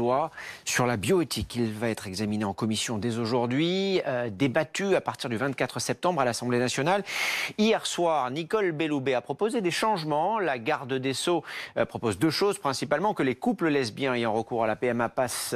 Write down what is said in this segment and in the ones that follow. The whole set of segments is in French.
loi sur la bioéthique. Il va être examiné en commission dès aujourd'hui, débattu à partir du 24 septembre à l'Assemblée nationale. Hier soir, Nicole Belloubet a proposé des changements. La garde des Sceaux propose deux choses, principalement que les couples lesbiens ayant recours à la PMA passent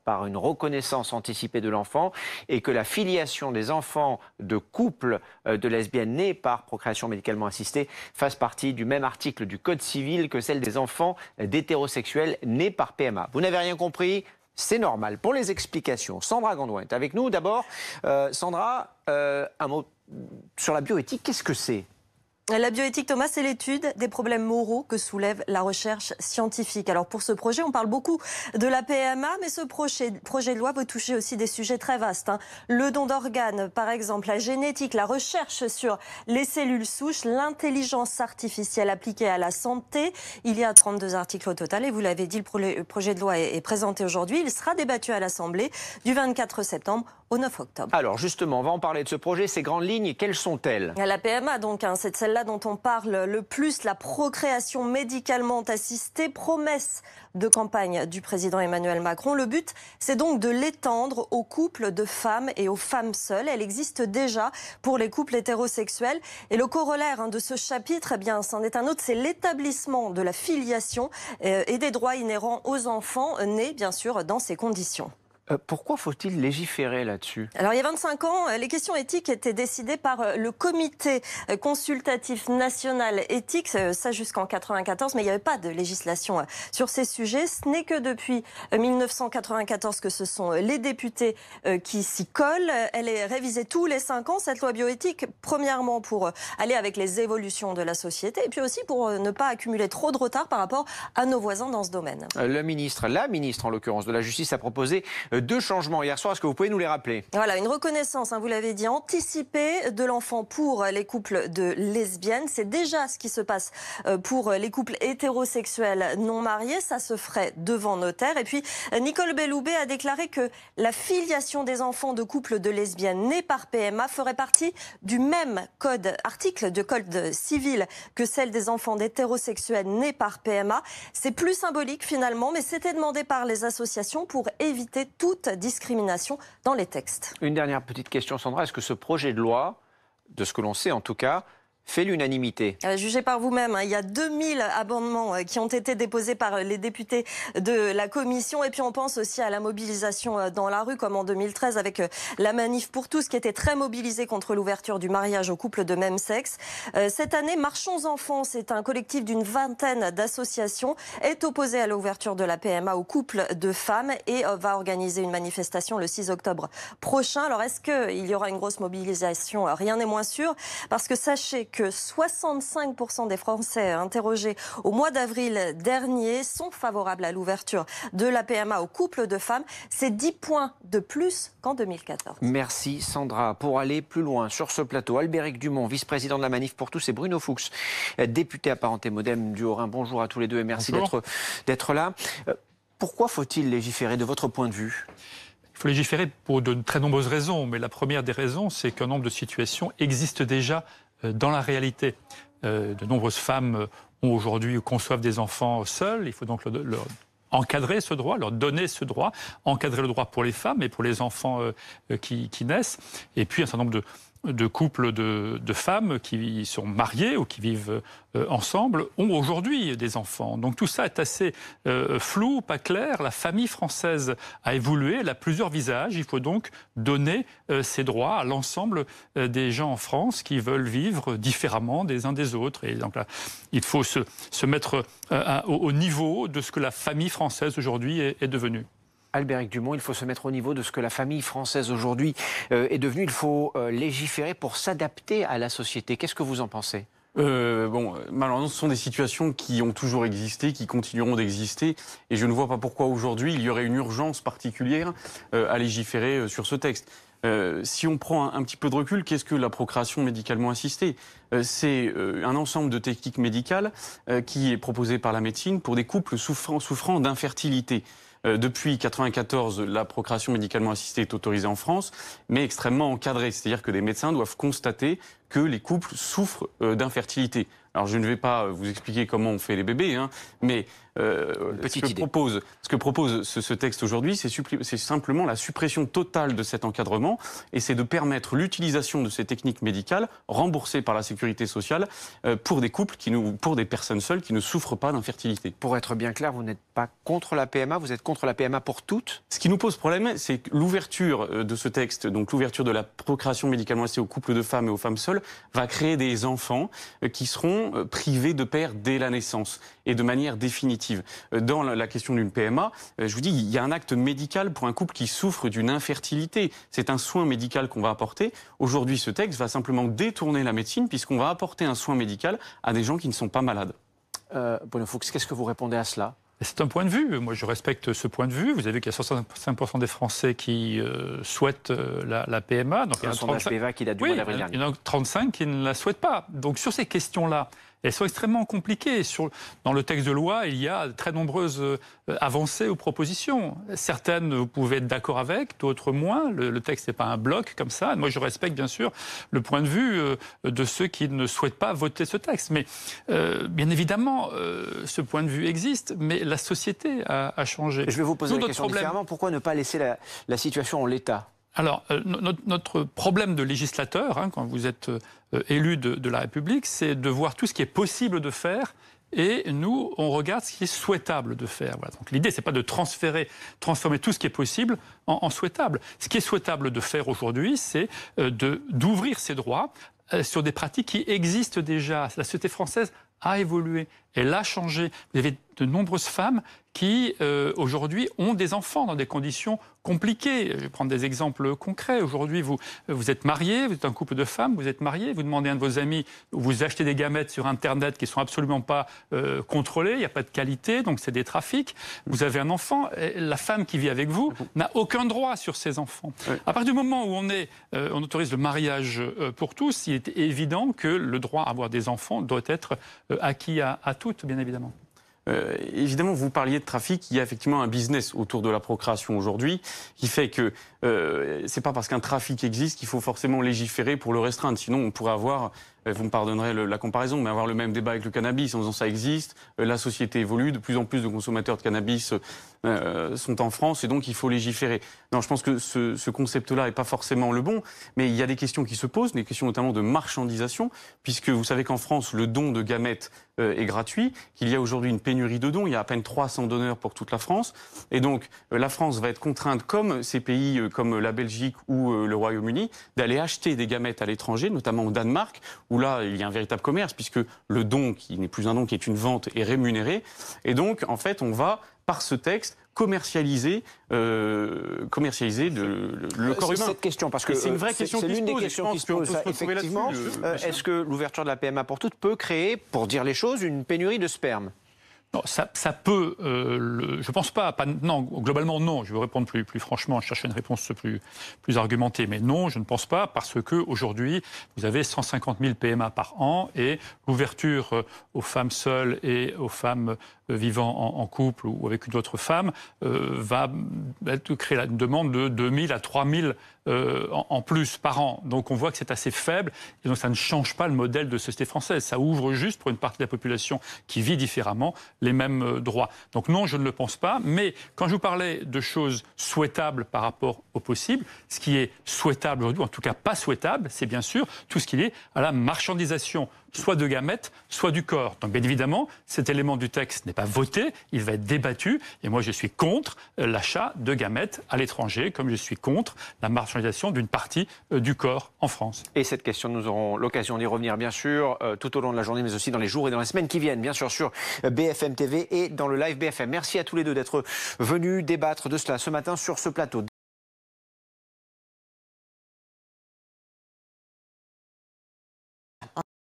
par une reconnaissance anticipée de l'enfant et que la filiation des enfants de couples de lesbiennes nés par procréation médicalement assistée fasse partie du même article du Code civil que celle des enfants d'hétérosexuels nés par PMA. Vous n'avez rien compris? C'est normal. Pour les explications, Sandra Gondouin est avec nous. D'abord, Sandra, un mot sur la bioéthique. Qu'est-ce que c'est? La bioéthique, Thomas, c'est l'étude des problèmes moraux que soulève la recherche scientifique. Alors pour ce projet, on parle beaucoup de la PMA, mais ce projet de loi veut toucher aussi des sujets très vastes. Le don d'organes, par exemple, la génétique, la recherche sur les cellules souches, l'intelligence artificielle appliquée à la santé. Il y a 32 articles au total et vous l'avez dit, le projet de loi est présenté aujourd'hui. Il sera débattu à l'Assemblée du 24 septembre au 9 octobre. Alors justement, on va en parler de ce projet. Ces grandes lignes, quelles sont-elles? La PMA, donc, c'est celle-là dont on parle le plus, la procréation médicalement assistée, promesse de campagne du président Emmanuel Macron. Le but, c'est donc de l'étendre aux couples de femmes et aux femmes seules. Elle existe déjà pour les couples hétérosexuels. Et le corollaire de ce chapitre, eh bien, c'en est un autre, c'est l'établissement de la filiation et des droits inhérents aux enfants nés, bien sûr, dans ces conditions. Pourquoi faut-il légiférer là-dessus? Alors il y a 25 ans, les questions éthiques étaient décidées par le comité consultatif national éthique, ça jusqu'en 94, mais il n'y avait pas de législation sur ces sujets. Ce n'est que depuis 1994 que ce sont les députés qui s'y collent. Elle est révisée tous les 5 ans, cette loi bioéthique, premièrement pour aller avec les évolutions de la société et puis aussi pour ne pas accumuler trop de retard par rapport à nos voisins dans ce domaine. La ministre en l'occurrence de la Justice a proposé deux changements hier soir. Est-ce que vous pouvez nous les rappeler? Voilà, une reconnaissance, vous l'avez dit, anticipée de l'enfant pour les couples de lesbiennes. C'est déjà ce qui se passe pour les couples hétérosexuels non mariés. Ça se ferait devant notaire. Et puis, Nicole Belloubet a déclaré que la filiation des enfants de couples de lesbiennes nés par PMA ferait partie du même article de code civil que celle des enfants d'hétérosexuels nés par PMA. C'est plus symbolique finalement, mais c'était demandé par les associations pour éviter toute discrimination dans les textes. Une dernière petite question, Sandra. Est-ce que ce projet de loi, de ce que l'on sait en tout cas, fait l'unanimité? Jugez par vous-même, il y a 2000 amendements qui ont été déposés par les députés de la commission. Et puis on pense aussi à la mobilisation dans la rue, comme en 2013 avec la Manif pour tous, qui était très mobilisée contre l'ouverture du mariage aux couples de même sexe. Cette année, Marchons Enfants, c'est un collectif d'une vingtaine d'associations, est opposé à l'ouverture de la PMA aux couples de femmes et va organiser une manifestation le 6 octobre prochain. Alors est-ce qu'il y aura une grosse mobilisation? Rien n'est moins sûr, parce que sachez que 65% des Français interrogés au mois d'avril dernier sont favorables à l'ouverture de la PMA aux couples de femmes. C'est 10 points de plus qu'en 2014. Merci Sandra. Pour aller plus loin sur ce plateau, Albéric Dumont, vice-président de la Manif pour tous, et Bruno Fuchs, député apparenté Modem du Haut-Rhin. Bonjour à tous les deux et merci d'être là. Pourquoi faut-il légiférer de votre point de vue? Il faut légiférer pour de très nombreuses raisons, mais la première des raisons, c'est qu'un nombre de situations existent déjà dans la réalité. De nombreuses femmes ont aujourd'hui conçoivent des enfants seuls. Il faut donc leur encadrer ce droit, leur donner ce droit, encadrer le droit pour les femmes et pour les enfants qui naissent. Et puis un certain nombre de couples de femmes qui sont mariées ou qui vivent ensemble ont aujourd'hui des enfants. Donc tout ça est assez flou, pas clair. La famille française a évolué, elle a plusieurs visages. Il faut donc donner ces droits à l'ensemble des gens en France qui veulent vivre différemment des uns des autres. Et donc là, il faut se mettre au niveau de ce que la famille française aujourd'hui est devenue. Albéric Dumont, il faut se mettre au niveau de ce que la famille française aujourd'hui est devenue. Il faut légiférer pour s'adapter à la société. Qu'est-ce que vous en pensez? Malheureusement, ce sont des situations qui ont toujours existé, qui continueront d'exister. Et je ne vois pas pourquoi aujourd'hui il y aurait une urgence particulière à légiférer sur ce texte. Si on prend un petit peu de recul, qu'est-ce que la procréation médicalement assistée? C'est un ensemble de techniques médicales qui est proposé par la médecine pour des couples souffrant d'infertilité. Depuis 1994, la procréation médicalement assistée est autorisée en France, mais extrêmement encadrée. C'est-à-dire que des médecins doivent constater que les couples souffrent d'infertilité. Alors je ne vais pas vous expliquer comment on fait les bébés, hein, mais ce que propose ce texte aujourd'hui, c'est simplement la suppression totale de cet encadrement, et c'est de permettre l'utilisation de ces techniques médicales remboursées par la sécurité sociale pour des couples, pour des personnes seules qui ne souffrent pas d'infertilité. Pour être bien clair, vous n'êtes pas contre la PMA, vous êtes contre la PMA pour toutes? Ce qui nous pose problème, c'est l'ouverture de ce texte, donc l'ouverture de la procréation médicalement assistée aux couples de femmes et aux femmes seules, va créer des enfants qui seront privés de père dès la naissance et de manière définitive. Dans la question d'une PMA, je vous dis, il y a un acte médical pour un couple qui souffre d'une infertilité. C'est un soin médical qu'on va apporter. Aujourd'hui, ce texte va simplement détourner la médecine puisqu'on va apporter un soin médical à des gens qui ne sont pas malades. Bruno Fuchs, qu'est-ce que vous répondez à cela? C'est un point de vue. Moi, je respecte ce point de vue. Vous avez vu qu'il y a 65% des Français qui souhaitent la PMA. Donc, il y a un sondage PEVA qui date du mois d'avril dernier. Il y en a 35 qui ne la souhaitent pas. Donc, sur ces questions-là, elles sont extrêmement compliquées. Dans le texte de loi, il y a de très nombreuses avancées ou propositions. Certaines, vous pouvez être d'accord avec, d'autres moins. Le texte n'est pas un bloc comme ça. Moi, je respecte bien sûr le point de vue de ceux qui ne souhaitent pas voter ce texte. Mais bien évidemment, ce point de vue existe, mais la société a changé. Je vais vous poser la question différemment. Pourquoi ne pas laisser la situation en l'état ? Alors, notre problème de législateur, hein, quand vous êtes élu de la République, c'est de voir tout ce qui est possible de faire. Et nous, on regarde ce qui est souhaitable de faire. Voilà. Donc l'idée, c'est pas de transformer tout ce qui est possible en souhaitable. Ce qui est souhaitable de faire aujourd'hui, c'est d'ouvrir ses droits sur des pratiques qui existent déjà. La société française a évolué, elle a changé. Vous avez de nombreuses femmes qui, aujourd'hui, ont des enfants dans des conditions compliquées. Je vais prendre des exemples concrets. Aujourd'hui, vous êtes marié, vous êtes un couple de femmes, vous êtes marié, vous demandez à un de vos amis, vous achetez des gamètes sur Internet qui ne sont absolument pas contrôlées, il n'y a pas de qualité, donc c'est des trafics. Vous avez un enfant, la femme qui vit avec vous n'a aucun droit sur ses enfants. Oui. À partir du moment où on autorise le mariage pour tous, il est évident que le droit à avoir des enfants doit être acquis à toutes, bien évidemment. Évidemment, vous parliez de trafic, il y a effectivement un business autour de la procréation aujourd'hui qui fait que c'est pas parce qu'un trafic existe qu'il faut forcément légiférer pour le restreindre. Sinon, on pourrait avoir, vous me pardonnerez la comparaison, mais avoir le même débat avec le cannabis en disant ça existe, la société évolue, de plus en plus de consommateurs de cannabis sont en France et donc il faut légiférer. Non, je pense que ce concept-là n'est pas forcément le bon, mais il y a des questions qui se posent, des questions notamment de marchandisation, puisque vous savez qu'en France, le don de gamètes est gratuit, qu'il y a aujourd'hui une pénurie de dons, il y a à peine 300 donneurs pour toute la France, et donc la France va être contrainte, comme ces pays comme la Belgique ou le Royaume-Uni, d'aller acheter des gamètes à l'étranger, notamment au Danemark, où là, il y a un véritable commerce, puisque le don, qui n'est plus un don, qui est une vente, est rémunéré, et donc, en fait, on va, par ce texte, commercialiser le corps humain. Cette question, parce que c'est une vraie question. C'est l'une des questions qui se pose. Effectivement, est-ce que l'ouverture de la PMA pour toutes peut créer, pour dire les choses, une pénurie de sperme ? Non, ça peut. Je pense pas. Non, globalement non. Je vais répondre plus franchement. Je cherchais une réponse plus argumentée, mais non, je ne pense pas, parce que aujourd'hui, vous avez 150 000 PMA par an et l'ouverture aux femmes seules et aux femmes vivant en couple ou avec une autre femme va créer une demande de 2 000 à 3 000 en plus par an. Donc on voit que c'est assez faible et donc ça ne change pas le modèle de société française. Ça ouvre juste pour une partie de la population qui vit différemment les mêmes droits. Donc non, je ne le pense pas. Mais quand je vous parlais de choses souhaitables par rapport au possible, ce qui est souhaitable aujourd'hui, en tout cas pas souhaitable, c'est bien sûr tout ce qui est à la marchandisation, soit de gamètes, soit du corps. Donc bien évidemment, cet élément du texte n'est pas voté, il va être débattu. Et moi, je suis contre l'achat de gamètes à l'étranger, comme je suis contre la marchandisation d'une partie du corps en France. Et cette question, nous aurons l'occasion d'y revenir, bien sûr, tout au long de la journée, mais aussi dans les jours et dans les semaines qui viennent, bien sûr, sur BFM TV et dans le live BFM. Merci à tous les deux d'être venus débattre de cela ce matin sur ce plateau.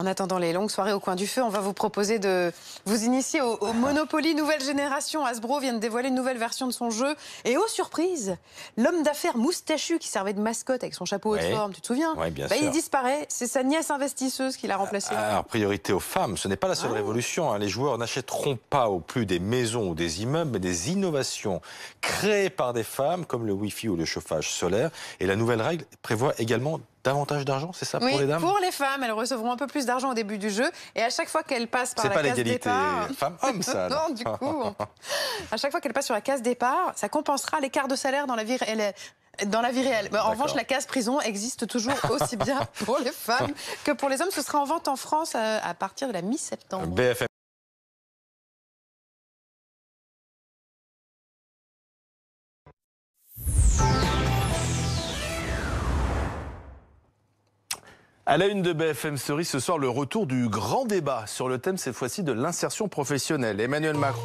En attendant les longues soirées au coin du feu, on va vous proposer de vous initier au Monopoly nouvelle génération. Hasbro vient de dévoiler une nouvelle version de son jeu. Et aux surprises, l'homme d'affaires moustachu qui servait de mascotte avec son chapeau haute forme, tu te souviens ? Oui, bien sûr. Il disparaît. C'est sa nièce investisseuse qui l'a remplacé. Alors, priorité aux femmes, ce n'est pas la seule révolution. Les joueurs n'achèteront pas au plus des maisons ou des immeubles, mais des innovations créées par des femmes, comme le Wi-Fi ou le chauffage solaire. Et la nouvelle règle prévoit également davantage d'argent, c'est ça pour Oui, les dames? pour les femmes, elles recevront un peu plus d'argent au début du jeu. Et à chaque fois qu'elles passent par C'est la pas case l'égalité départ... femmes-hommes, ça. alors. Non, du coup, à chaque fois qu'elles passent sur la case départ, ça compensera l'écart de salaire dans la vie réelle. Mais en revanche, la case prison existe toujours aussi bien pour les femmes que pour les hommes. Ce sera en vente en France à partir de la mi-septembre. BFM. À la une de BFM Story ce soir, le retour du grand débat sur le thème cette fois-ci de l'insertion professionnelle. Emmanuel Macron